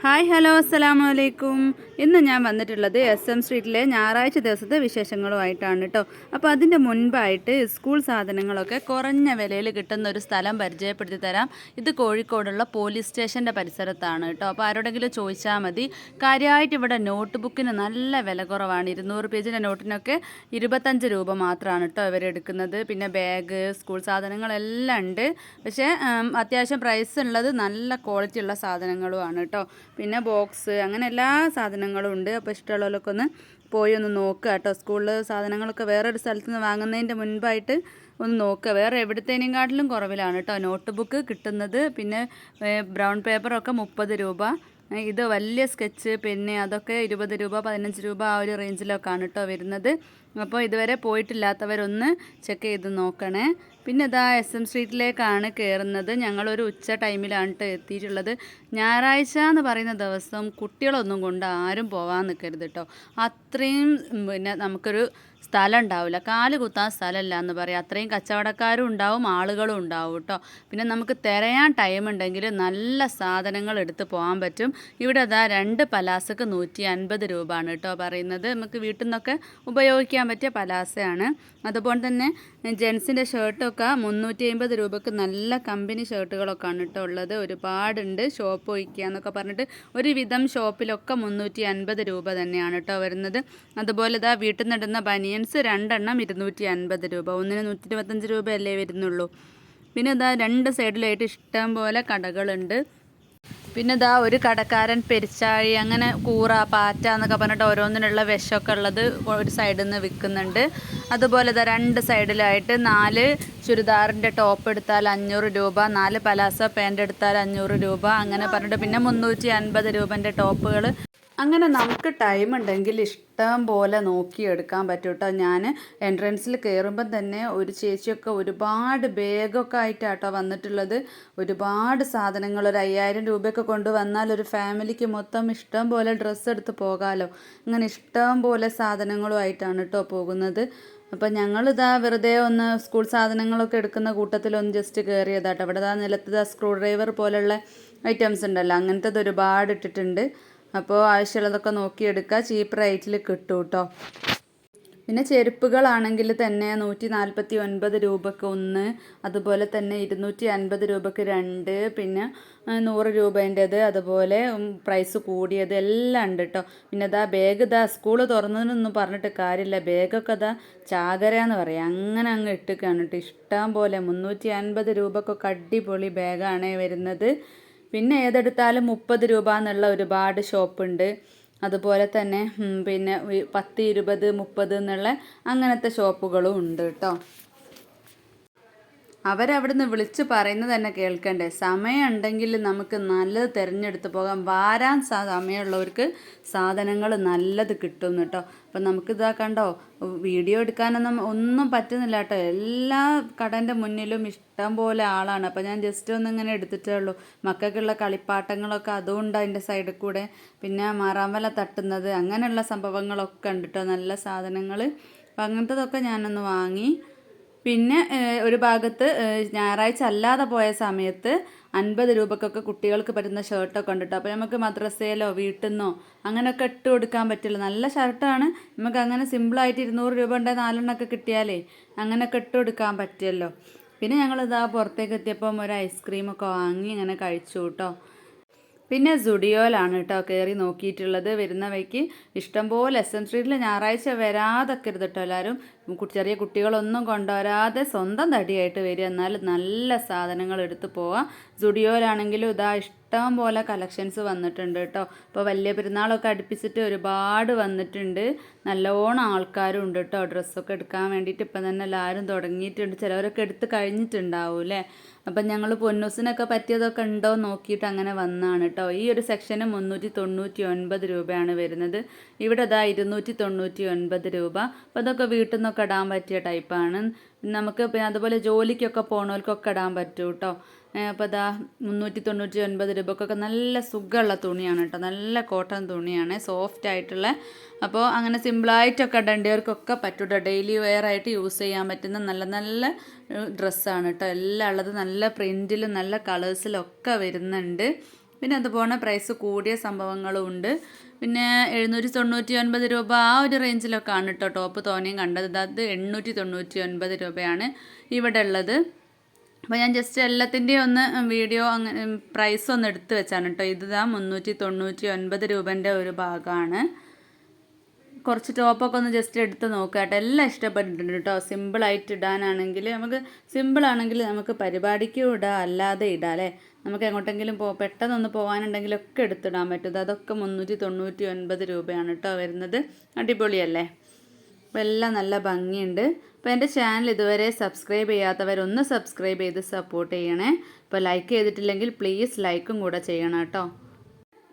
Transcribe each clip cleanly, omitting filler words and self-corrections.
Hi hello അസ്സലാമു അലൈക്കും. ഇന്ന് ഞാൻ വന്നിട്ടുള്ളത് SM സ്ട്രീറ്റിലെ ഞായറാഴ്ച ദിവസത്തെ വിശേഷങ്ങളുമായിട്ടാണ് കേട്ടോ. അപ്പോൾ അതിൻ്റെ മുൻപായിട്ട് സ്കൂൾ സാധനങ്ങളൊക്കെ കുറഞ്ഞ വിലയിൽ കിട്ടുന്ന ഒരു സ്ഥലം പരിചയപ്പെടുത്തി തരാം. ഇത് കോഴിക്കോടുള്ള പോലീസ് സ്റ്റേഷൻ്റെ പരിസരത്താണ് കേട്ടോ. അപ്പോൾ ആരോടെങ്കിലും ചോദിച്ചാൽ മതി. കാര്യമായിട്ട് ഇവിടെ നോട്ട് ബുക്കിന് നല്ല വില കുറവാണ്. 200 പേജിൻ്റെ നോട്ടിനൊക്കെ 25 രൂപ മാത്രമാണ് കേട്ടോ ഇവരെടുക്കുന്നത്. പിന്നെ ബാഗ്, സ്കൂൾ സാധനങ്ങളെല്ലാം ഉണ്ട്. പക്ഷേ അത്യാവശ്യം പ്രൈസ് ഉള്ളത് നല്ല ക്വാളിറ്റി ഉള്ള സാധനങ്ങളുമാണ് കേട്ടോ. പിന്നെ ബോക്സ് അങ്ങനെ എല്ലാ സാധനങ്ങളും ഉണ്ട്. അപ്പോൾ ഇഷ്ടമുള്ളവരൊക്കെ ഒന്ന് പോയി ഒന്ന് നോക്കുക കേട്ടോ. സ്കൂളിൽ സാധനങ്ങളൊക്കെ വേറൊരു സ്ഥലത്ത് നിന്ന് വാങ്ങുന്നതിൻ്റെ മുൻപായിട്ട് ഒന്ന് നോക്കുക. വേറെ എവിടത്തേനേക്കാട്ടിലും കുറവിലാണ് കേട്ടോ നോട്ട് ബുക്ക് കിട്ടുന്നത്. പിന്നെ ബ്രൗൺ പേപ്പറൊക്കെ 30 രൂപ. ഇത് വലിയ സ്കെച്ച് പെന്ന് അതൊക്കെ 20 രൂപ 15 രൂപ ആ ഒരു റേഞ്ചിലൊക്കെയാണ് കേട്ടോ വരുന്നത്. അപ്പോൾ ഇതുവരെ പോയിട്ടില്ലാത്തവരൊന്ന് ചെക്ക് ചെയ്ത് നോക്കണേ. പിന്നെ ഇതാ SM സ്ട്രീറ്റിലേക്കാണ് കയറുന്നത്. ഞങ്ങളൊരു ഉച്ച ടൈമിലാണ് കേട്ടോ എത്തിയിട്ടുള്ളത്. ഞായറാഴ്ച എന്ന് പറയുന്ന ദിവസം കുട്ടികളൊന്നും കൊണ്ട് ആരും പോകാൻ നിൽക്കരുത് കേട്ടോ. അത്രയും പിന്നെ നമുക്കൊരു സ്ഥലം ഉണ്ടാവില്ല, കാല് കുത്താൻ സ്ഥലമില്ല എന്ന് പറയാം. അത്രയും കച്ചവടക്കാരും ഉണ്ടാവും, ആളുകളും ഉണ്ടാവും കേട്ടോ. പിന്നെ നമുക്ക് തിരയാൻ ടൈം ഉണ്ടെങ്കിൽ നല്ല സാധനങ്ങൾ എടുത്ത് പോകാൻ പറ്റും. ഇവിടെ അതാ 2 പലാസക്ക് 150 രൂപയാണ് കേട്ടോ പറയുന്നത്. നമുക്ക് വീട്ടിൽ നിന്നൊക്കെ ഉപയോഗിക്കാൻ പറ്റിയ പലാസയാണ്. അതുപോലെ തന്നെ ജെൻസിൻ്റെ ഷർട്ടൊക്കെ 350 രൂപക്ക് നല്ല കമ്പനി ഷർട്ടുകളൊക്കെയാണ് കേട്ടോ ഉള്ളത്. ഒരുപാടുണ്ട്. ഷോപ്പ് ഒഴിക്കുക എന്നൊക്കെ പറഞ്ഞിട്ട് ഒരുവിധം ഷോപ്പിലൊക്കെ 350 രൂപ തന്നെയാണ് കേട്ടോ വരുന്നത്. അതുപോലെ ഇതാ വീട്ടിൽ നിന്നിടുന്ന ബനിയൻസ് 2 എണ്ണം 250 രൂപ. ഒന്നിന് 125 രൂപയല്ലേ വരുന്നുള്ളൂ. പിന്നെ ഇതാ 2 സൈഡിലായിട്ട് ഇഷ്ടം പോലെ കടകളുണ്ട്. പിന്നെ ഇതാ ഒരു കടക്കാരൻ പെരിച്ചാഴി അങ്ങനെ കൂറ പാറ്റ എന്നൊക്കെ പറഞ്ഞിട്ട് ഓരോന്നിനുള്ള വിഷമൊക്കെ ഉള്ളത് ഒരു സൈഡിൽ നിന്ന് വിൽക്കുന്നുണ്ട്. അതുപോലെ ഇതാ 2 സൈഡിലായിട്ട് 4 ചുരിദാറിൻ്റെ ടോപ്പ് എടുത്താൽ 500 രൂപ, 4 പലാസോ പാൻ്റ് എടുത്താൽ 500 രൂപ അങ്ങനെ പറഞ്ഞിട്ട് പിന്നെ 350 രൂപൻ്റെ ടോപ്പുകൾ. അങ്ങനെ നമുക്ക് ടൈം ഉണ്ടെങ്കിൽ ഇഷ്ടം പോലെ നോക്കിയെടുക്കാൻ പറ്റും കേട്ടോ. ഞാൻ എൻട്രൻസിൽ കയറുമ്പം തന്നെ ഒരു ചേച്ചിയൊക്കെ ഒരുപാട് ബാഗൊക്കെ ആയിട്ടാട്ടോ വന്നിട്ടുള്ളത്. ഒരുപാട് സാധനങ്ങൾ ഒരു 5000 രൂപയൊക്കെ കൊണ്ടുവന്നാൽ ഒരു ഫാമിലിക്ക് മൊത്തം ഇഷ്ടം പോലെ ഡ്രസ്സ് എടുത്ത് പോകാമല്ലോ. അങ്ങനെ ഇഷ്ടം പോലെ സാധനങ്ങളുമായിട്ടാണ് കേട്ടോ പോകുന്നത്. അപ്പം ഞങ്ങളിതാ വെറുതെ ഒന്ന് സ്കൂൾ സാധനങ്ങളൊക്കെ എടുക്കുന്ന കൂട്ടത്തിലൊന്ന് ജസ്റ്റ് കയറിയതാട്ടോ. അവിടെ നിലത്ത് സ്ക്രൂ ഡ്രൈവർ പോലുള്ള ഐറ്റംസ് ഉണ്ടല്ലോ, അങ്ങനത്തത് ഒരുപാട് ഇട്ടിട്ടുണ്ട്. അപ്പോൾ ആവശ്യമുള്ളതൊക്കെ നോക്കിയെടുക്കുക, ചീപ്പ് റേറ്റിൽ കിട്ടും കേട്ടോ. പിന്നെ ചെരുപ്പുകളാണെങ്കിൽ തന്നെ 149 രൂപക്ക് 1, അതുപോലെ തന്നെ 250 രൂപക്ക് 2, പിന്നെ 100 രൂപേൻ്റെത്, അതുപോലെ പ്രൈസ് കൂടിയത് എല്ലാം ഉണ്ട് കേട്ടോ. പിന്നെ ഇതാ ബാഗ് ഇതാ സ്കൂള് തുറന്നതിനൊന്നും പറഞ്ഞിട്ട് കാര്യമില്ല. ബാഗൊക്കെ ഇതാ ചാകര എന്ന് പറയാം, അങ്ങനെ അങ്ങ് ഇട്ടിക്കാണ് കേട്ടോ. ഇഷ്ടം പോലെ 350 രൂപക്കൊക്കെ അടിപൊളി ബാഗാണ് വരുന്നത്. പിന്നെ ഏതെടുത്താലും 30 രൂപ എന്നുള്ള ഒരുപാട് ഷോപ്പുണ്ട്. അതുപോലെ തന്നെ പിന്നെ 10, 20, 30 എന്നുള്ള അങ്ങനത്തെ ഷോപ്പുകളും ഉണ്ട് കേട്ടോ. അവരവിടുന്ന് വിളിച്ച് പറയുന്നത് തന്നെ കേൾക്കണ്ടേ. സമയം ഉണ്ടെങ്കിൽ നമുക്ക് നല്ലത് തിരഞ്ഞെടുത്ത് പോകാം. വാരാൻ സമയമുള്ളവർക്ക് സാധനങ്ങൾ നല്ലത് കിട്ടും കേട്ടോ. അപ്പം നമുക്കിതാ കണ്ടോ, വീഡിയോ ഒന്നും പറ്റുന്നില്ല കേട്ടോ. എല്ലാ കടൻ്റെ മുന്നിലും ഇഷ്ടം പോലെ ആളാണ്. അപ്പം ഞാൻ ജസ്റ്റ് ഇങ്ങനെ എടുത്തിട്ടേ ഉള്ളൂ. മക്കൾക്കുള്ള കളിപ്പാട്ടങ്ങളൊക്കെ അതുകൊണ്ട് അതിൻ്റെ സൈഡിൽ കൂടെ, പിന്നെ മാറാമ്പല തട്ടുന്നത് അങ്ങനെയുള്ള സംഭവങ്ങളൊക്കെ ഉണ്ട് കേട്ടോ. നല്ല സാധനങ്ങൾ. അപ്പം അങ്ങനത്തതൊക്കെ ഞാനൊന്ന് വാങ്ങി. പിന്നെ ഒരു ഭാഗത്ത് ഞായറാഴ്ച അല്ലാതെ പോയ സമയത്ത് 50 രൂപക്കൊക്കെ കുട്ടികൾക്ക് പറ്റുന്ന ഷർട്ടൊക്കെ ഉണ്ട് കേട്ടോ. അപ്പോൾ നമുക്ക് മദ്രസയിലോ വീട്ടിൽ നിന്നോ അങ്ങനെയൊക്കെ ഇട്ട് കൊടുക്കാൻ പറ്റില്ല. നല്ല ഷർട്ടാണ്. നമുക്ക് അങ്ങനെ സിമ്പിളായിട്ട് 200 രൂപ ഉണ്ടെങ്കിൽ 4 എണ്ണമൊക്കെ കിട്ടിയാലേ അങ്ങനെയൊക്കെ ഇട്ട് കൊടുക്കാൻ പറ്റുമല്ലോ. പിന്നെ ഞങ്ങളിതാ പുറത്തേക്ക് എത്തിയപ്പം ഒരു ഐസ്ക്രീമൊക്കെ വാങ്ങി ഇങ്ങനെ കഴിച്ചു കേട്ടോ. പിന്നെ സുഡിയോയിലാണ് കേട്ടോ കയറി നോക്കിയിട്ടുള്ളത്. വരുന്ന വഴിക്ക് ഇഷ്ടംപോലെ SM സ്ട്രീറ്റിൽ ഞായറാഴ്ച വരാതൊക്കരുത് കേട്ടോ എല്ലാവരും. ചെറിയ കുട്ടികളൊന്നും കൊണ്ടുവരാതെ സ്വന്തം തടിയായിട്ട് വരിക, എന്നാൽ നല്ല സാധനങ്ങൾ എടുത്ത് പോവാം. സുഡിയോയിലാണെങ്കിലും ഇതാ ഇഷ്ടം പോലെ കളക്ഷൻസ് വന്നിട്ടുണ്ട് കേട്ടോ. ഇപ്പോൾ വലിയ പെരുന്നാളൊക്കെ അടുപ്പിച്ചിട്ട് ഒരുപാട് വന്നിട്ടുണ്ട്. നല്ലോണം ആൾക്കാരും ഉണ്ട് കേട്ടോ ഡ്രസ്സൊക്കെ എടുക്കാൻ വേണ്ടിയിട്ട്. ഇപ്പം തന്നെ എല്ലാവരും തുടങ്ങിയിട്ടുണ്ട്. ചിലവരൊക്കെ എടുത്ത് കഴിഞ്ഞിട്ടുണ്ടാവും അല്ലേ. അപ്പം ഞങ്ങൾ പൊന്നൂസിനൊക്കെ പറ്റിയതൊക്കെ ഉണ്ടോ നോക്കിയിട്ട് അങ്ങനെ വന്നതാണ് കേട്ടോ. ഈ ഒരു സെക്ഷന് 399 രൂപയാണ് വരുന്നത്. ഇവിടെ ഇതാ 299 രൂപ. അപ്പോൾ അതൊക്കെ വീട്ടിൽ നിന്നൊക്കെ ഇടാൻ പറ്റിയ ടൈപ്പാണ്. നമുക്ക് പിന്നെ അതുപോലെ ജോലിക്കൊക്കെ പോകണവർക്കൊക്കെ ഇടാൻ പറ്റും കേട്ടോ. അപ്പോൾ അതാ 399 രൂപക്കൊക്കെ നല്ല സുഖമുള്ള തുണിയാണ് കേട്ടോ. നല്ല കോട്ടൺ തുണിയാണ്, സോഫ്റ്റ് ആയിട്ടുള്ള. അപ്പോൾ അങ്ങനെ സിമ്പിളായിട്ടൊക്കെ ഇടേണ്ടവർക്കൊക്കെ പറ്റും കേട്ടോ. ഡെയിലി വെയർ ആയിട്ട് യൂസ് ചെയ്യാൻ പറ്റുന്ന നല്ല നല്ല ഡ്രസ്സാണ് കേട്ടോ. എല്ലാം ഉള്ളത് നല്ല പ്രിൻറ്റിലും നല്ല കളേഴ്സിലൊക്കെ വരുന്നുണ്ട്. പിന്നെ അതുപോലെ പ്രൈസ് കൂടിയ സംഭവങ്ങളും ഉണ്ട്. പിന്നെ 799 രൂപ ആ ഒരു റേഞ്ചിലൊക്കെയാണ് കേട്ടോ ടോപ്പ് തോനെയും കണ്ടത്. അത് 899 രൂപയാണ് ഇവിടെ ഉള്ളത്. അപ്പോൾ ഞാൻ ജസ്റ്റ് എല്ലാത്തിൻ്റെയും ഒന്ന് വീഡിയോ അങ്ങനെ പ്രൈസ് ഒന്ന് എടുത്ത് വെച്ചാണ് കേട്ടോ. ഇതാ 399 രൂപേൻ്റെ ഒരു ഭാഗമാണ്. കുറച്ച് ടോപ്പൊക്കെ ഒന്ന് ജസ്റ്റ് എടുത്ത് നോക്കുക കേട്ടോ. എല്ലാം ഇഷ്ടപ്പെട്ടിട്ടുണ്ട് കേട്ടോ. സിമ്പിളായിട്ട് ഇടാനാണെങ്കിൽ സിമ്പിളാണെങ്കിൽ നമുക്ക് പരിപാടിക്കും ഇടാം, അല്ലാതെ ഇടാം അല്ലേ. നമുക്ക് എങ്ങോട്ടെങ്കിലും പെട്ടെന്നൊന്ന് പോകാനുണ്ടെങ്കിലൊക്കെ എടുത്തിടാൻ പറ്റും. അതൊക്കെ 399 രൂപയാണ് കേട്ടോ വരുന്നത്. അടിപൊളിയല്ലേ. അപ്പോൾ എല്ലാം നല്ല ഭംഗിയുണ്ട്. അപ്പോൾ എൻ്റെ ചാനൽ ഇതുവരെ സബ്സ്ക്രൈബ് ചെയ്യാത്തവരൊന്ന് സബ്സ്ക്രൈബ് ചെയ്ത് സപ്പോർട്ട് ചെയ്യണേ. അപ്പോൾ ലൈക്ക് ചെയ്തിട്ടില്ലെങ്കിൽ പ്ലീസ് ലൈക്കും കൂടെ ചെയ്യണം കേട്ടോ.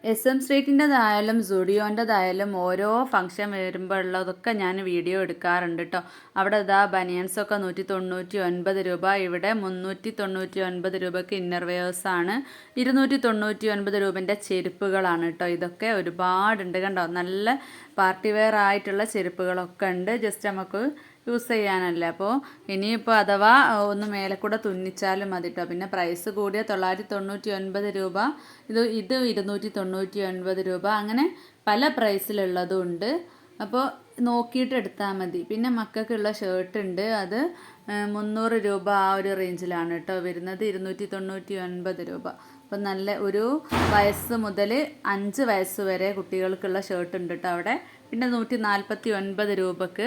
SM സ്ട്രീറ്റിൻ്റെതായാലും സുഡിയോൻ്റെതായാലും ഓരോ ഫംഗ്ഷൻ വരുമ്പോഴുള്ളതൊക്കെ ഞാൻ വീഡിയോ എടുക്കാറുണ്ട് കേട്ടോ. അവിടെ ഇതാ ബനിയൻസൊക്കെ 199 രൂപ, ഇവിടെ 399 രൂപയ്ക്ക് ഇന്നർ വെയേഴ്സാണ്, 299 രൂപൻ്റെ ചെരുപ്പുകളാണ് കേട്ടോ. ഇതൊക്കെ ഒരുപാടുണ്ട് കണ്ടോ. നല്ല പാർട്ടി വെയർ ആയിട്ടുള്ള ചെരുപ്പുകളൊക്കെ ഉണ്ട്. ജസ്റ്റ് നമുക്ക് യൂസ് ചെയ്യാനല്ലേ. അപ്പോൾ ഇനിയിപ്പോൾ അഥവാ ഒന്ന് മേലെ കൂടെ തുന്നിച്ചാലും മതി കേട്ടോ. പിന്നെ പ്രൈസ് കൂടിയ 999 രൂപ, ഇത് 299 രൂപ, അങ്ങനെ പല പ്രൈസിലുള്ളതും ഉണ്ട്. അപ്പോൾ നോക്കിയിട്ട് എടുത്താൽ മതി. പിന്നെ മക്കൾക്കുള്ള ഷർട്ട് ഉണ്ട്, അത് 300 രൂപ ആ ഒരു റേഞ്ചിലാണ് കേട്ടോ വരുന്നത്, 299 രൂപ. അപ്പം നല്ല ഒരു വയസ്സ് മുതൽ 5 വയസ്സ് വരെ കുട്ടികൾക്കുള്ള ഷർട്ട് ഉണ്ട് കേട്ടോ അവിടെ. പിന്നെ 149 രൂപക്ക്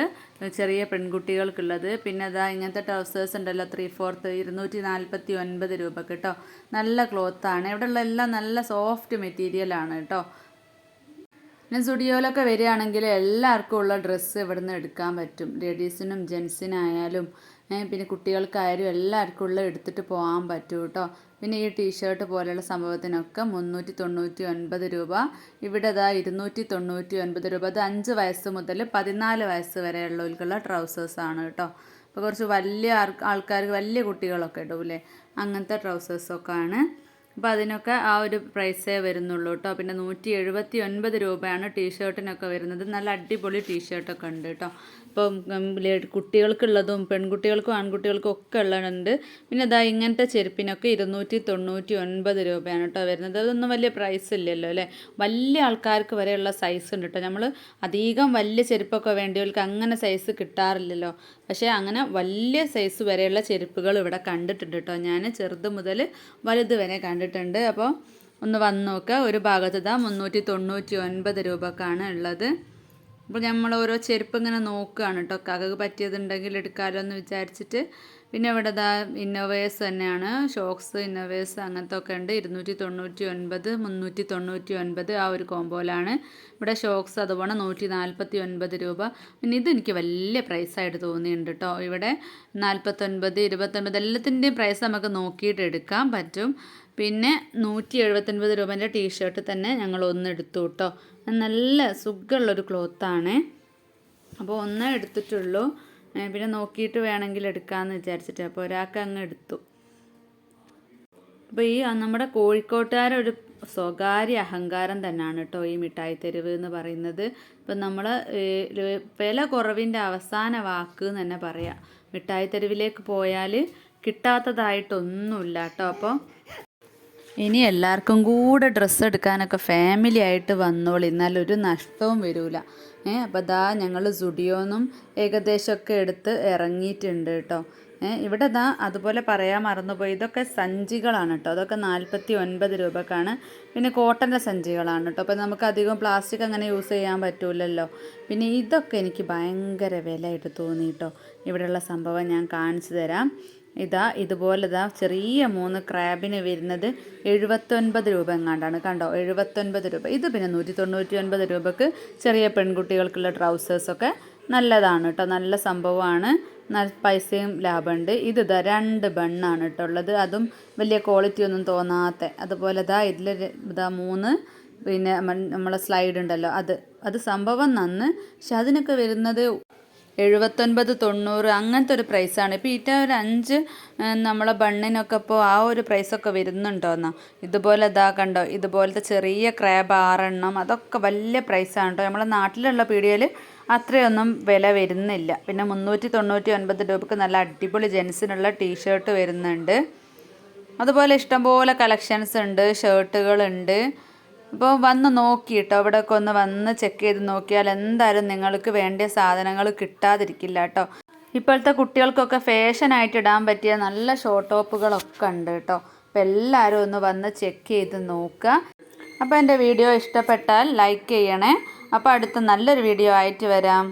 ചെറിയ പെൺകുട്ടികൾക്കുള്ളത്. പിന്നെ അതാ ഇങ്ങനത്തെ ട്രൗസേഴ്സ് ഉണ്ടല്ലോ 3/4, 249 രൂപക്ക് കേട്ടോ. നല്ല ക്ലോത്താണ്. ഇവിടെയുള്ള എല്ലാം നല്ല സോഫ്റ്റ് മെറ്റീരിയലാണ് കേട്ടോ. പിന്നെ സ്റ്റുഡിയോയിലൊക്കെ വരികയാണെങ്കിൽ എല്ലാവർക്കും ഉള്ള ഡ്രസ്സ് ഇവിടുന്ന് എടുക്കാൻ പറ്റും. ലേഡീസിനും ജെൻസിനായാലും പിന്നെ കുട്ടികൾക്കായാലും എല്ലാവർക്കും ഉള്ള എടുത്തിട്ട് പോകാൻ പറ്റും കേട്ടോ. പിന്നെ ഈ ടീഷർട്ട് പോലെയുള്ള സംഭവത്തിനൊക്കെ 399 രൂപ. ഇവിടെ ഇതാ 299 രൂപ. അത് 5 വയസ്സ് മുതൽ 14 വയസ്സ് വരെയുള്ളവർക്കുള്ള ട്രൗസേഴ്സാണ് കേട്ടോ. അപ്പോൾ കുറച്ച് വലിയ ആൾക്കാർക്ക്, വലിയ കുട്ടികളൊക്കെ ഇടൂലേ, അങ്ങനത്തെ ട്രൗസേഴ്സൊക്കെ ആണ്. അപ്പോൾ അതിനൊക്കെ ആ ഒരു പ്രൈസേ വരുന്നുള്ളൂ കേട്ടോ. പിന്നെ 179 രൂപയാണ് ടീഷർട്ടിനൊക്കെ വരുന്നത്. നല്ല അടിപൊളി ടീഷർട്ടൊക്കെ ഉണ്ട് കേട്ടോ. ഇപ്പം കുട്ടികൾക്കുള്ളതും പെൺകുട്ടികൾക്കും ആൺകുട്ടികൾക്കും ഒക്കെ ഉള്ളതുണ്ട്. പിന്നെ അതാ ഇങ്ങനത്തെ ചെരുപ്പിനൊക്കെ 299 രൂപയാണ് കേട്ടോ വരുന്നത്. അതൊന്നും വലിയ പ്രൈസ് ഇല്ലല്ലോ അല്ലേ. വലിയ ആൾക്കാർക്ക് വരെയുള്ള സൈസ് ഉണ്ട് കേട്ടോ. നമ്മൾ അധികം വലിയ ചെരുപ്പൊക്കെ വേണ്ടിയവർക്ക് അങ്ങനെ സൈസ് കിട്ടാറില്ലല്ലോ. പക്ഷേ അങ്ങനെ വലിയ സൈസ് വരെയുള്ള ചെരുപ്പുകൾ ഇവിടെ കണ്ടിട്ടുണ്ട് കേട്ടോ. ഞാൻ ചെറുത് മുതൽ വലുത് വരെ കണ്ടിട്ടുണ്ട്. അപ്പോൾ ഒന്ന് വന്ന് നോക്കുക. ഒരു ഭാഗത്ത് ഇതാ 399 രൂപക്കാണ് ഉള്ളത്. അപ്പോൾ നമ്മൾ ഓരോ ചെരുപ്പ് ഇങ്ങനെ നോക്കുകയാണ് കേട്ടോ. കകക്ക് പറ്റിയതുണ്ടെങ്കിൽ എടുക്കാമല്ലോ എന്ന് വിചാരിച്ചിട്ട്. പിന്നെ ഇവിടെ ഇതാ ഇന്നോവേഴ്സ് തന്നെയാണ്, ഷോക്സ് ഇന്നോവേഴ്സ് അങ്ങനത്തെ ഒക്കെ ഉണ്ട്. 299, 399 ആ ഒരു കോമ്പോയിലാണ്. ഇവിടെ ഷോക്സ് അതുപോലെ 149 രൂപ. പിന്നെ ഇതെനിക്ക് വലിയ പ്രൈസായിട്ട് തോന്നിയിട്ടുണ്ട് കേട്ടോ. ഇവിടെ 49, 29 എല്ലാത്തിൻ്റെയും പ്രൈസ് നമുക്ക് നോക്കിയിട്ട് എടുക്കാൻ പറ്റും. പിന്നെ 179 രൂപേൻ്റെ ടീഷർട്ട് തന്നെ ഞങ്ങൾ ഒന്ന് എടുത്തു കേട്ടോ. നല്ല സുഖമുള്ളൊരു ക്ലോത്താണ്. അപ്പോൾ ഒന്നേ എടുത്തിട്ടുള്ളൂ. പിന്നെ നോക്കിയിട്ട് വേണമെങ്കിൽ എടുക്കാമെന്ന് വിചാരിച്ചിട്ട് അപ്പോൾ ഒരാൾക്ക് അങ്ങ് എടുത്തു. അപ്പോൾ ഈ നമ്മുടെ കോഴിക്കോട്ടുകാരൊരു സ്വകാര്യ അഹങ്കാരം തന്നെയാണ് കേട്ടോ ഈ മിഠായി തെരുവ് എന്ന് പറയുന്നത്. ഇപ്പം നമ്മൾ വില കുറവിൻ്റെ അവസാന വാക്ക് എന്ന് തന്നെ പറയാം. മിഠായി തെരുവിലേക്ക് പോയാൽ കിട്ടാത്തതായിട്ടൊന്നുമില്ല കേട്ടോ. അപ്പോൾ ഇനി എല്ലാവർക്കും കൂടെ ഡ്രസ്സ് എടുക്കാനൊക്കെ ഫാമിലി ആയിട്ട് വന്നോളി, എന്നാലൊരു നഷ്ടവും വരില്ല. അപ്പോൾ ദാ ഞങ്ങൾ സുഡിയോന്നും ഏകദേശമൊക്കെ എടുത്ത് ഇറങ്ങിയിട്ടുണ്ട് കേട്ടോ. ഇവിടെ ദാ അതുപോലെ പറയാൻ മറന്നുപോയി, ഇതൊക്കെ സഞ്ചികളാണ് കേട്ടോ. അതൊക്കെ 49 രൂപക്കാണ്. പിന്നെ കോട്ടൻ്റെ സഞ്ചികളാണ് കേട്ടോ. അപ്പോൾ നമുക്ക് അധികം പ്ലാസ്റ്റിക് അങ്ങനെ യൂസ് ചെയ്യാൻ പറ്റൂലല്ലോ. പിന്നെ ഇതൊക്കെ എനിക്ക് ഭയങ്കര വിലയായിട്ട് തോന്നി കേട്ടോ. ഇവിടെയുള്ള സംഭവം ഞാൻ കാണിച്ചു തരാം. ഇതുപോലെ ചെറിയ 3 ക്രാബിന് വരുന്നത് 79 രൂപ എങ്ങാണ്ടാണ് കണ്ടോ. 79 രൂപ. ഇത് പിന്നെ 199 രൂപക്ക് ചെറിയ പെൺകുട്ടികൾക്കുള്ള ട്രൗസേഴ്സൊക്കെ നല്ലതാണ് കേട്ടോ. നല്ല സംഭവമാണ്. പൈസയും ലാഭമുണ്ട്. ഇത് 2 ബണ്ണാണ് കേട്ടോ ഉള്ളത്. അതും വലിയ ക്വാളിറ്റി ഒന്നും തോന്നാത്ത. അതുപോലെ ഇതിൽ 3 പിന്നെ നമ്മളെ സ്ലൈഡ് ഉണ്ടല്ലോ, അത് സംഭവം നന്ന്. പക്ഷെ അതിനൊക്കെ വരുന്നത് 79, 90 അങ്ങനത്തെ ഒരു പ്രൈസാണ്. ഇപ്പോൾ ഒരു 5 നമ്മളെ ബണ്ണിനൊക്കെ ഇപ്പോൾ ആ ഒരു പ്രൈസൊക്കെ വരുന്നുണ്ടോന്നാ. ഇതുപോലെ കണ്ടോ, ഇതുപോലത്തെ ചെറിയ ക്രാബ് 6 എണ്ണം, അതൊക്കെ വലിയ പ്രൈസാണ് കേട്ടോ. നമ്മളെ നാട്ടിലുള്ള പീടികയിൽ അത്രയൊന്നും വില വരുന്നില്ല. പിന്നെ 399 രൂപയ്ക്ക് നല്ല അടിപൊളി ജെൻസിനുള്ള ടീഷർട്ട് വരുന്നുണ്ട്. അതുപോലെ ഇഷ്ടംപോലെ കളക്ഷൻസ് ഉണ്ട്, ഷർട്ടുകളുണ്ട്. അപ്പോൾ വന്ന് നോക്കിയിട്ടോ, ഇവിടെയൊക്കെ ഒന്ന് വന്ന് ചെക്ക് ചെയ്ത് നോക്കിയാൽ എന്തായാലും നിങ്ങൾക്ക് വേണ്ടിയ സാധനങ്ങൾ കിട്ടാതിരിക്കില്ല കേട്ടോ. ഇപ്പോഴത്തെ കുട്ടികൾക്കൊക്കെ ഫാഷനായിട്ട് ഇടാൻ പറ്റിയ നല്ല ഷോർട്ട് ടോപ്പുകളൊക്കെ ഉണ്ട് കേട്ടോ. അപ്പോൾ എല്ലാവരും ഒന്ന് വന്ന് ചെക്ക് ചെയ്ത് നോക്കുക. അപ്പോൾ എൻ്റെ വീഡിയോ ഇഷ്ടപ്പെട്ടാൽ ലൈക്ക് ചെയ്യണേ. അപ്പോൾ അടുത്ത നല്ലൊരു വീഡിയോ ആയിട്ട് വരാം.